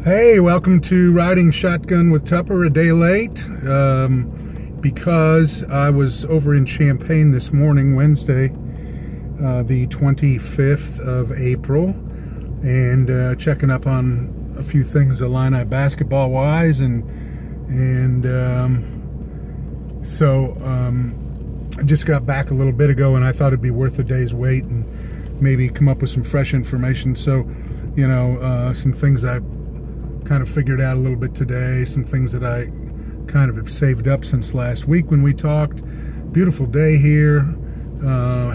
Hey, welcome to Riding Shotgun with Tupper, a day late, because I was over in Champaign this morning, Wednesday, the 25th of April, and checking up on a few things Illini basketball-wise, so I just got back a little bit ago, and I thought it'd be worth a day's wait and maybe come up with some fresh information. So, you know, some things I kind of figured out a little bit today, some things that I kind of have saved up since last week when we talked. Beautiful day here.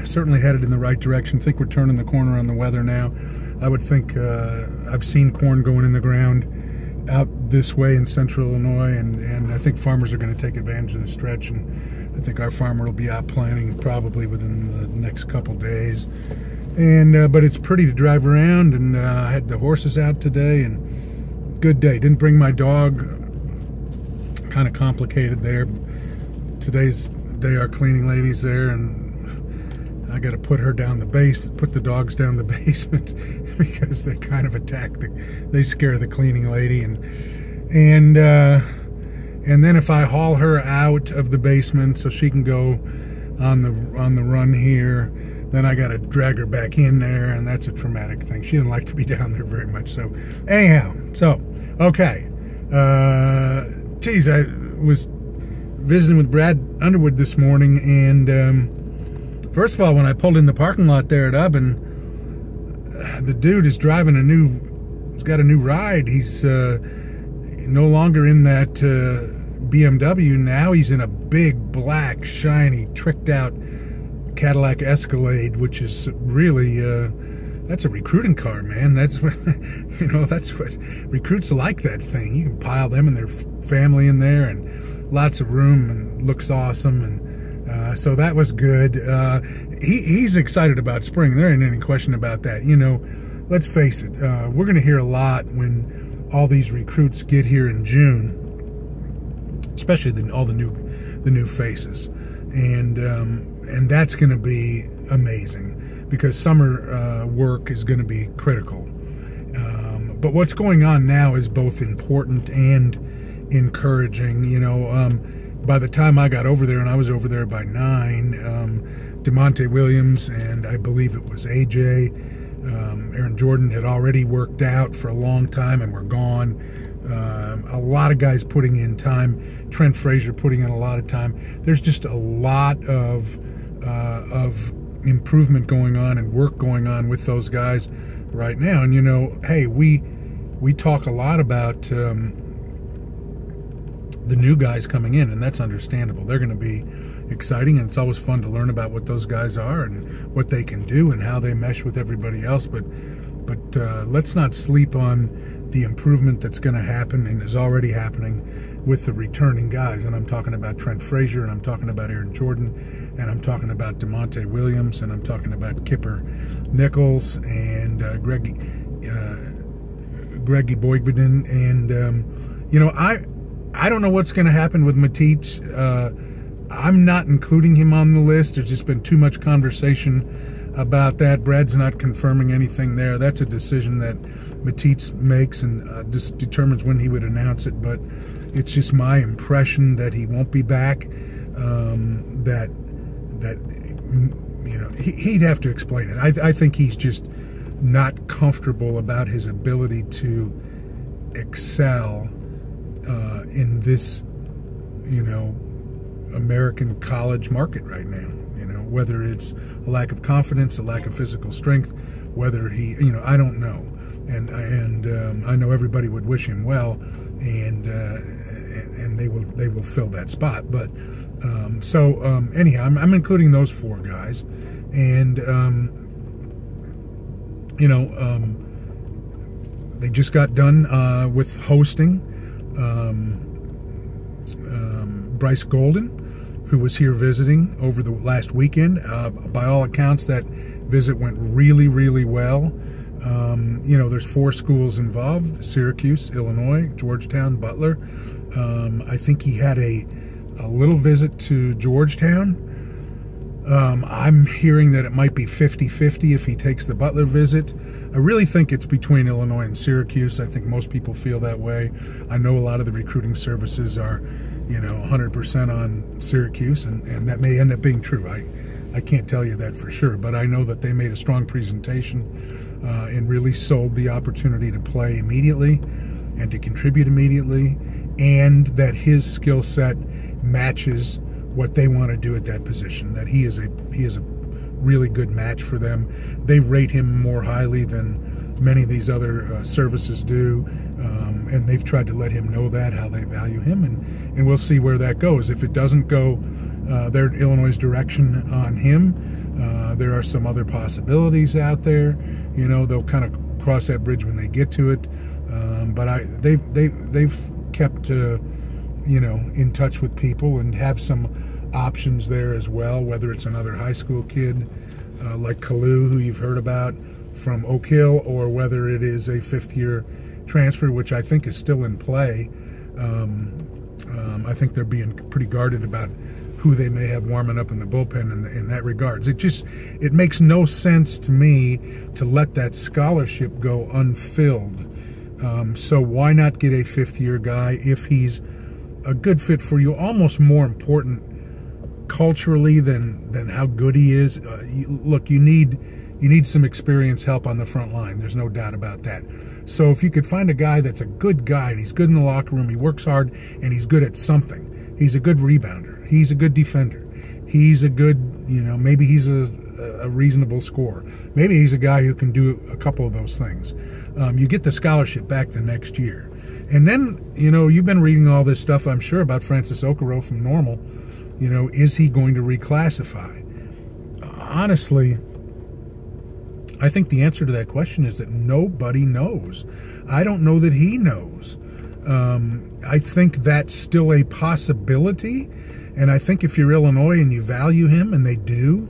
Certainly headed in the right direction. Think we're turning the corner on the weather now. I would think I've seen corn going in the ground out this way in central Illinois, and I think farmers are going to take advantage of the stretch, and I think our farmer will be out planting probably within the next couple days. And but it's pretty to drive around, and I had the horses out today, and good day. Didn't bring my dog. Kind of complicated there. Today's day our cleaning lady's there, and I got to put her down the put the dogs down the basement because they kind of they scare the cleaning lady, and then if I haul her out of the basement so she can go on the run here, then I got to drag her back in there, and that's a traumatic thing. She didn't like to be down there very much. So anyhow, okay. Geez, I was visiting with Brad Underwood this morning, and first of all, when I pulled in the parking lot there at Ubben, the dude is driving he's got a new ride. He's no longer in that BMW. Now he's in a big, black, shiny, tricked out Cadillac Escalade, which is really that's a recruiting car, man. That's what that's what recruits like, that thing. You can pile them and their family in there, and lots of room, and looks awesome, and so that was good. He's excited about spring. There ain't any question about that. You know, let's face it, we're going to hear a lot when all these recruits get here in June, especially all the new faces, and that's going to be amazing, because summer work is going to be critical. But what's going on now is both important and encouraging. You know, by the time I got over there, and I was over there by 9, DeMonte Williams and I believe it was AJ, Aaron Jordan had already worked out for a long time and were gone. A lot of guys putting in time. Trent Frazier putting in a lot of time. There's just a lot of improvement going on and work going on with those guys right now. And you know, hey, we talk a lot about the new guys coming in, and that's understandable. They're going to be exciting, and it's always fun to learn about what those guys are and what they can do and how they mesh with everybody else. But let's not sleep on the improvement that's going to happen and is already happening with the returning guys. And I'm talking about Trent Frazier, and I'm talking about Aaron Jordan, and I'm talking about DeMonte Williams, and I'm talking about Kipper Nichols, and Greggy Boygbeddin. And you know, I don't know what's going to happen with Matisse. I'm not including him on the list. There's just been too much conversation about that. Brad's not confirming anything there. That's a decision that Matisse makes, and just determines when he would announce it. But it's just my impression that he won't be back. That you know, he'd have to explain it. I think he's just not comfortable about his ability to excel in this, you know, American college market right now. You know, whether it's a lack of confidence, a lack of physical strength, whether he, you know, I don't know. And I know everybody would wish him well, and they will fill that spot. But anyhow, I'm including those 4 guys, and you know, they just got done with hosting Bryce Golden, who was here visiting over the last weekend. By all accounts, that visit went really, really well. You know, there's 4 schools involved: Syracuse, Illinois, Georgetown, Butler. I think he had a little visit to Georgetown. I'm hearing that it might be 50-50 if he takes the Butler visit. I really think it's between Illinois and Syracuse. I think most people feel that way. I know a lot of the recruiting services are, 100% on Syracuse, and that may end up being true. I can't tell you that for sure, but I know that they made a strong presentation and really sold the opportunity to play immediately and to contribute immediately, and that his skill set matches what they want to do at that position, that he is a really good match for them. They rate him more highly than many of these other services do, and they've tried to let him know that, how they value him, and we'll see where that goes. If it doesn't go Illinois' direction on him, there are some other possibilities out there. They'll kind of cross that bridge when they get to it, but they've kept in touch with people and have some options there as well, whether it's another high school kid like Kalu, who you've heard about from Oak Hill, or whether it is a fifth-year transfer, which I think is still in play. I think they're being pretty guarded about who they may have warming up in the bullpen in that regards. It makes no sense to me to let that scholarship go unfilled. So why not get a fifth-year guy if he's a good fit for you? Almost more important culturally than how good he is. Look, you need some experience help on the front line. There's no doubt about that. So if you could find a guy that's a good guy, and he's good in the locker room, he works hard, and he's good at something. He's a good rebounder. He's a good defender. He's a good, maybe he's a reasonable scorer. Maybe he's a guy who can do a couple of those things. You get the scholarship back the next year. And then, you've been reading all this stuff, I'm sure, about Francis Okoro from Normal. Is he going to reclassify? Honestly, I think the answer to that question is that nobody knows. I don't know that he knows. I think that's still a possibility, and I think if you're Illinois and you value him, and they do,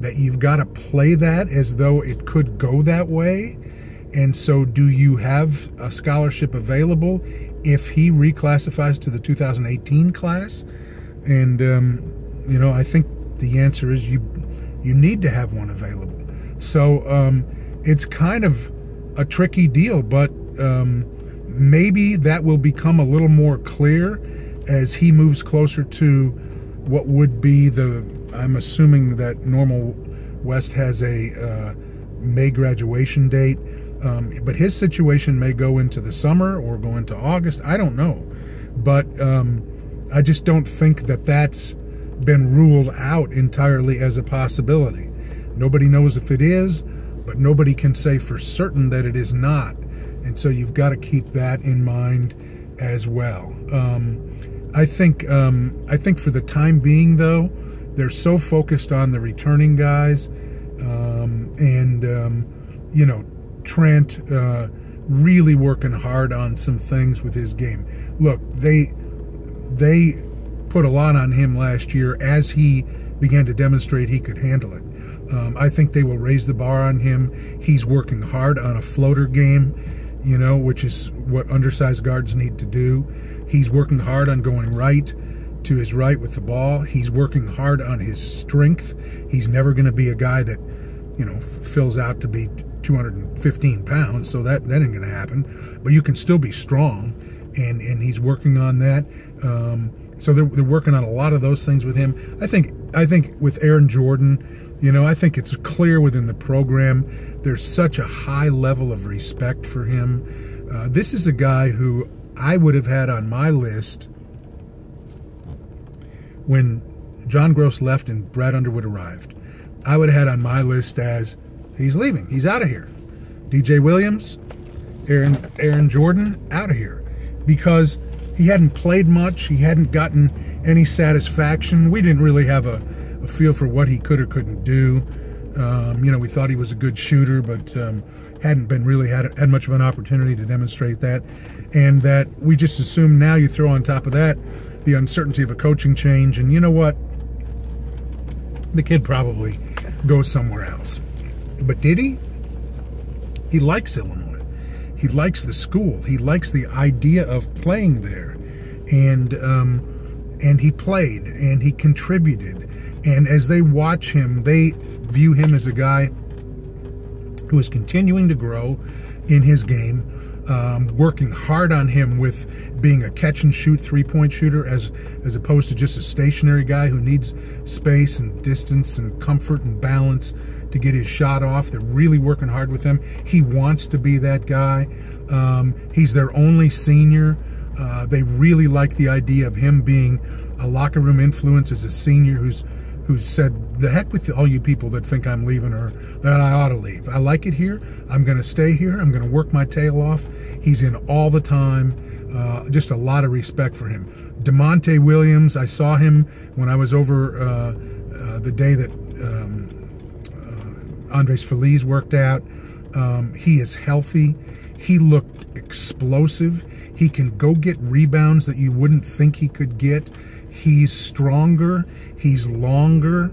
that you've got to play that as though it could go that way. And so do you have a scholarship available if he reclassifies to the 2018 class? And, I think the answer is you need to have one available. So it's kind of a tricky deal, but maybe that will become a little more clear as he moves closer to what would be I'm assuming that Normal West has a May graduation date, but his situation may go into the summer or go into August. I don't know, but I just don't think that that's been ruled out entirely as a possibility. Nobody knows if it is, but nobody can say for certain that it is not. And so you've got to keep that in mind as well. I think for the time being, though, they're so focused on the returning guys, Trent really working hard on some things with his game. Look, they put a lot on him last year as he began to demonstrate he could handle it. I think they will raise the bar on him. He's working hard on a floater game, which is what undersized guards need to do. He's working hard on going right to his right with the ball. He's working hard on his strength. He's never going to be a guy that, fills out to be 215 pounds, so that ain't going to happen. But you can still be strong, and he's working on that. So they're working on a lot of those things with him. I think with Aaron Jordan, I think it's clear within the program there's such a high level of respect for him. This is a guy who I would have had on my list when John Gross left and Brad Underwood arrived. I would have had on my list as he's leaving. He's out of here. DJ Williams, Aaron Jordan, out of here. Because he hadn't played much. He hadn't gotten any satisfaction. We didn't really have a feel for what he could or couldn't do. We thought he was a good shooter, but hadn't been really had much of an opportunity to demonstrate that. And that we just assume now you throw on top of that the uncertainty of a coaching change. And you know what? The kid probably goes somewhere else. But did he? He likes Illinois. He likes the school. He likes the idea of playing there. And he played, and he contributed. And as they watch him, they view him as a guy who is continuing to grow in his game, working hard on him with being a catch-and-shoot three-point shooter as opposed to just a stationary guy who needs space and distance and comfort and balance to get his shot off. They're really working hard with him. He wants to be that guy. He's their only senior. They really like the idea of him being a locker room influence as a senior who's said, the heck with all you people that think I'm leaving or that I ought to leave. I like it here. I'm going to stay here. I'm going to work my tail off. He's in all the time. Just a lot of respect for him. DeMonte Williams, I saw him when I was over the day that Andres Feliz worked out. He is healthy. He looked explosive. He can go get rebounds that you wouldn't think he could get. He's stronger. He's longer.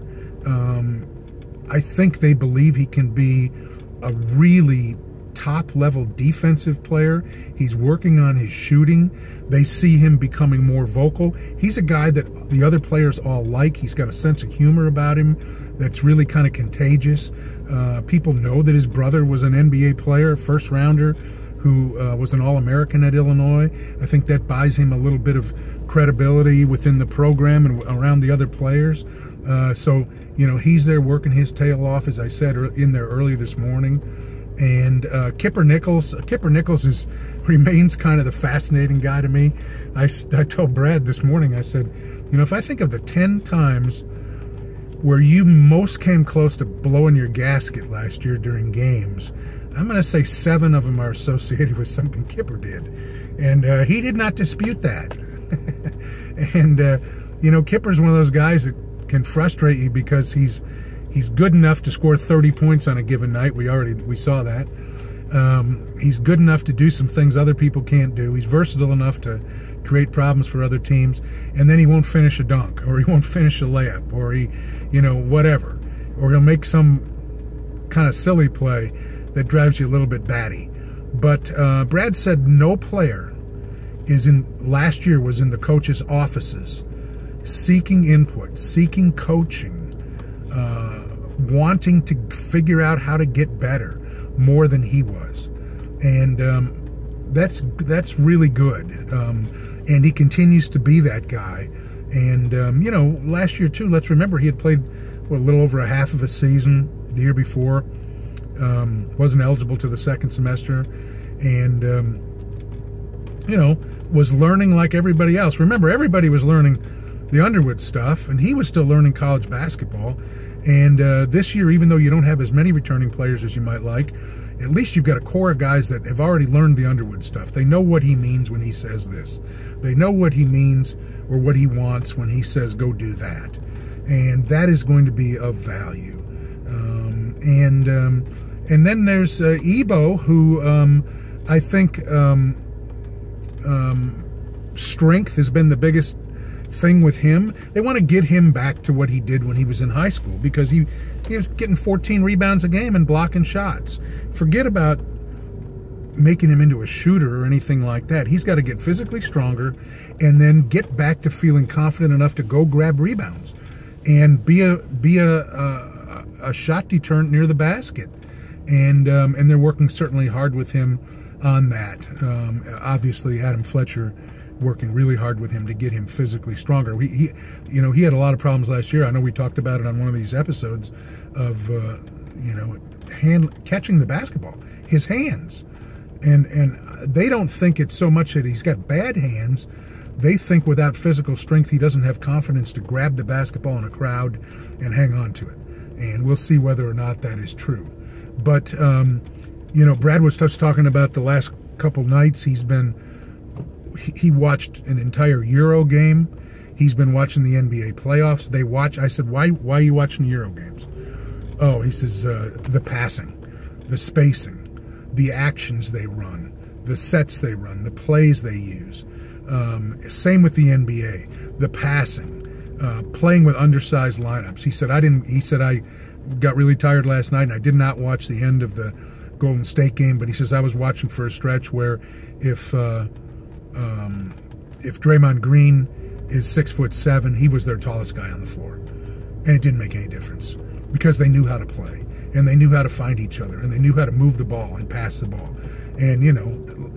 I think they believe he can be a really top-level defensive player. He's working on his shooting. They see him becoming more vocal. He's a guy that the other players all like. He's got a sense of humor about him that's really kind of contagious. People know that his brother was an NBA player, first-rounder, who was an All-American at Illinois. I think that buys him a little bit of credibility within the program and around the other players. So, you know, he's there working his tail off, as I said, in there early this morning. And Kipper Nichols remains kind of the fascinating guy to me. I told Brad this morning, I said, you know, if I think of the 10 times where you most came close to blowing your gasket last year during games, I'm going to say 7 of them are associated with something Kipper did. And he did not dispute that. And, you know, Kipper's one of those guys that can frustrate you because he's good enough to score 30 points on a given night. We saw that. He's good enough to do some things other people can't do. He's versatile enough to create problems for other teams. And then he won't finish a dunk, or he won't finish a layup, or he, you know, whatever. Or he'll make some kind of silly play that drives you a little bit batty. But Brad said no player last year was in the coaches' offices seeking input, seeking coaching, wanting to figure out how to get better more than he was. And that's really good. And he continues to be that guy. And, you know, last year, too, let's remember he had played a little over a half of a season the year before. Wasn't eligible to the second semester. And, you know, was learning like everybody else. Remember, everybody was learning the Underwood stuff, and he was still learning college basketball. And this year, even though you don't have as many returning players as you might like, at least you've got a core of guys that have already learned the Underwood stuff. They know what he means when he says this. They know what he means or what he wants when he says, go do that. And that is going to be of value. And then there's Ebo, who I think strength has been the biggest thing with him. They want to get him back to what he did when he was in high school, because he was getting 14 rebounds a game and blocking shots. Forget about making him into a shooter or anything like that. He's got to get physically stronger and then get back to feeling confident enough to go grab rebounds and be a shot deterrent near the basket. And they're working certainly hard with him on that. Obviously, Adam Fletcher working really hard with him to get him physically stronger. He had a lot of problems last year. I know we talked about it on one of these episodes of, catching the basketball, his hands. And they don't think it's so much that he's got bad hands. They think without physical strength, he doesn't have confidence to grab the basketball in a crowd and hang on to it. And we'll see whether or not that is true. But, Brad was just talking about the last couple nights. He watched an entire Euro game. He's been watching the NBA playoffs. I said, why are you watching Euro games? Oh, he says, the passing, the spacing, the actions they run, the sets they run, the plays they use. Same with the NBA, the passing, playing with undersized lineups. He said, I got really tired last night and I did not watch the end of the Golden State game, but he says I was watching for a stretch where if Draymond Green is 6'7", he was their tallest guy on the floor. And it didn't make any difference because they knew how to play. and they knew how to find each other, and they knew how to move the ball and pass the ball. And, you know,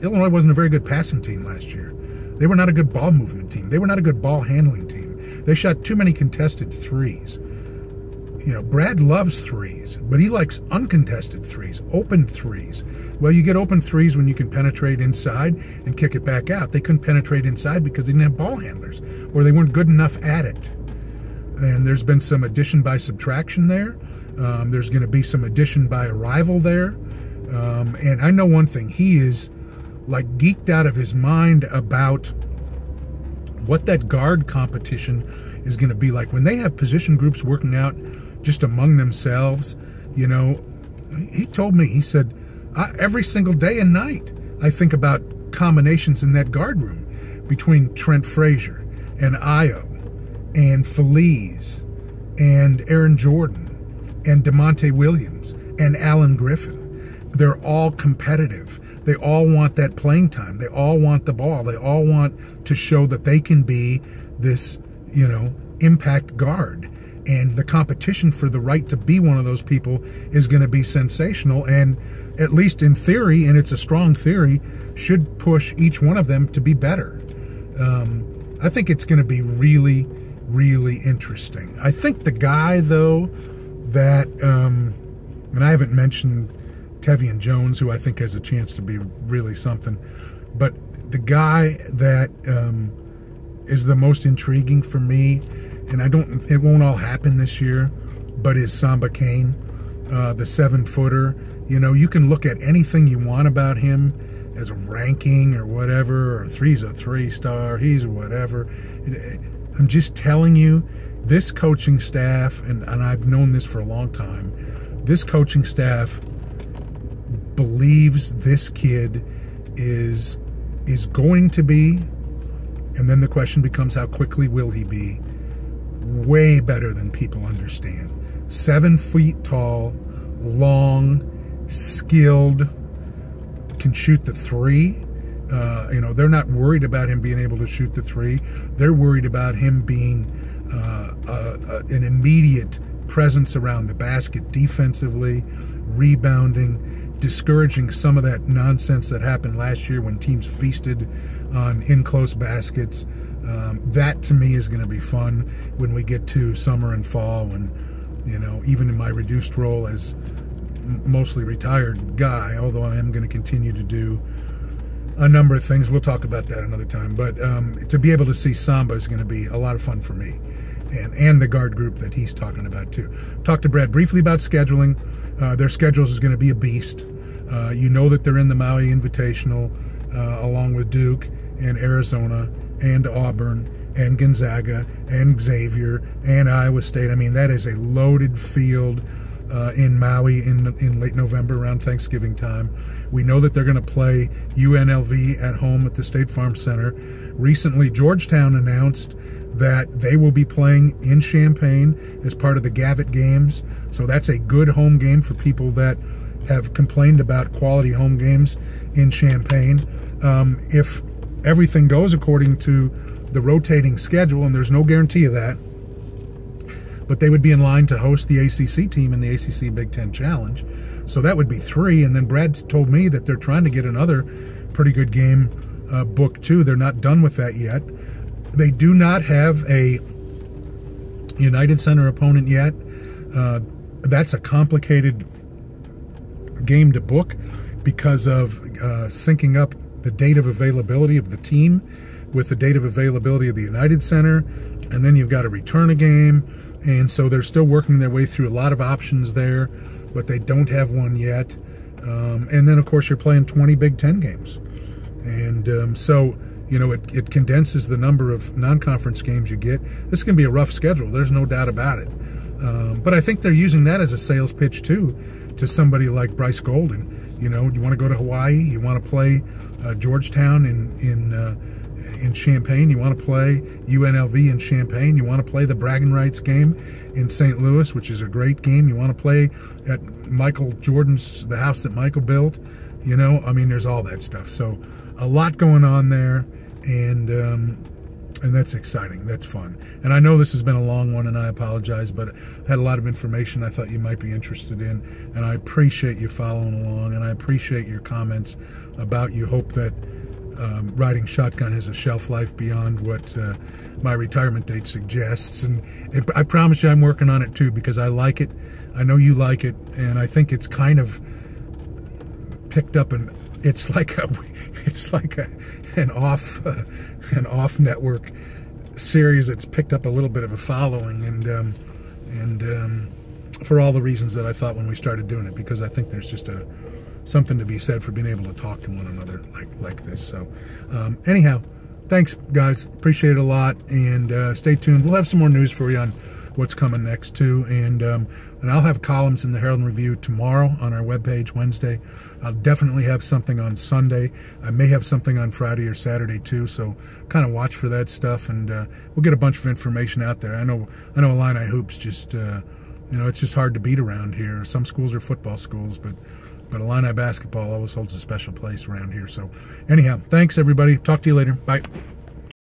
Illinois wasn't a very good passing team last year. They were not a good ball movement team. They were not a good ball handling team. They shot too many contested threes. You know, Brad loves threes, but he likes uncontested threes, open threes. Well, you get open threes when you can penetrate inside and kick it back out. They couldn't penetrate inside because they didn't have ball handlers, or they weren't good enough at it. And there's been some addition by subtraction there. There's going to be some addition by arrival there. And I know one thing, he is like geeked out of his mind about what that guard competition is going to be like when they have position groups working out just among themselves. You know, he told me, he said, every single day and night I think about combinations in that guard room between Trent Frazier and Io and Feliz and Aaron Jordan and DeMonte Williams and Alan Griffin. They're all competitive. They all want that playing time. They all want the ball. They all want to show that they can be this, you know, impact guard. And the competition for the right to be one of those people is going to be sensational. And at least in theory, and it's a strong theory, should push each one of them to be better. I think it's going to be really, really interesting. I think the guy, though, that, and I haven't mentioned Tevian Jones, who I think has a chance to be really something, but the guy that is the most intriguing for me, and it won't all happen this year, but is Samba Kane, the 7-footer. You know, you can look at anything you want about him as a ranking or whatever, or he's a 3-star, he's a whatever. I'm just telling you, this coaching staff, and I've known this for a long time, this coaching staff believes this kid is going to be, and then the question becomes, how quickly will he be, way better than people understand. 7 feet tall, long, skilled, can shoot the 3. You know, they're not worried about him being able to shoot the 3. They're worried about him being an immediate presence around the basket defensively, rebounding, discouraging some of that nonsense that happened last year when teams feasted on in-close baskets. That to me is going to be fun when we get to summer and fall, when, you know, even in my reduced role as mostly retired guy, although I am going to continue to do a number of things. We'll talk about that another time. But to be able to see Samba is going to be a lot of fun for me, and the guard group that he's talking about too. Talked to Brad briefly about scheduling. Their schedules is going to be a beast. You know that they're in the Maui Invitational, along with Duke and Arizona and Auburn and Gonzaga and Xavier and Iowa State. I mean, that is a loaded field in Maui in late November around Thanksgiving time. We know that they're going to play UNLV at home at the State Farm Center. Recently, Georgetown announced that they will be playing in Champaign as part of the Gavitt Games. So that's a good home game for people that have complained about quality home games in Champaign. If everything goes according to the rotating schedule, and there's no guarantee of that, but they would be in line to host the ACC team in the ACC Big Ten Challenge. So that would be 3. And then Brad told me that they're trying to get another pretty good game booked too. They're not done with that yet. They do not have a United Center opponent yet. That's a complicated game to book because of syncing up the date of availability of the team with the date of availability of the United Center, and then you've got to return a game. And so they're still working their way through a lot of options there, but they don't have one yet. And then, of course, you're playing 20 Big Ten games. And so, you know, it condenses the number of non-conference games you get. This can be a rough schedule. There's no doubt about it. But I think they're using that as a sales pitch, too, to somebody like Bryce Golden. You know, you want to go to Hawaii, you want to play Georgetown in Champaign, you want to play UNLV in Champaign, you want to play the bragging rights game in St. Louis, which is a great game, you want to play at Michael Jordan's, the house that Michael built, you know, I mean, there's all that stuff. So a lot going on there, and And that's exciting. That's fun. And I know this has been a long one, and I apologize, but I had a lot of information I thought you might be interested in, and I appreciate you following along, and I appreciate your comments about you hope that riding shotgun has a shelf life beyond what my retirement date suggests. And I promise you I'm working on it too, because I like it. I know you like it, and I think it's kind of picked up, and it's like an off network series that's picked up a little bit of a following, and for all the reasons that I thought when we started doing it, because I think there's just something to be said for being able to talk to one another like this. So anyhow, thanks guys, appreciate it a lot, and stay tuned. We'll have some more news for you on what's coming next too, and I'll have columns in the Herald and Review tomorrow on our webpage Wednesday. I'll definitely have something on Sunday. I may have something on Friday or Saturday too, so kind of watch for that stuff, and we'll get a bunch of information out there. I know Illini hoops just you know, it's just hard to beat around here. Some schools are football schools, but Illini basketball always holds a special place around here. So anyhow, thanks everybody. Talk to you later. Bye.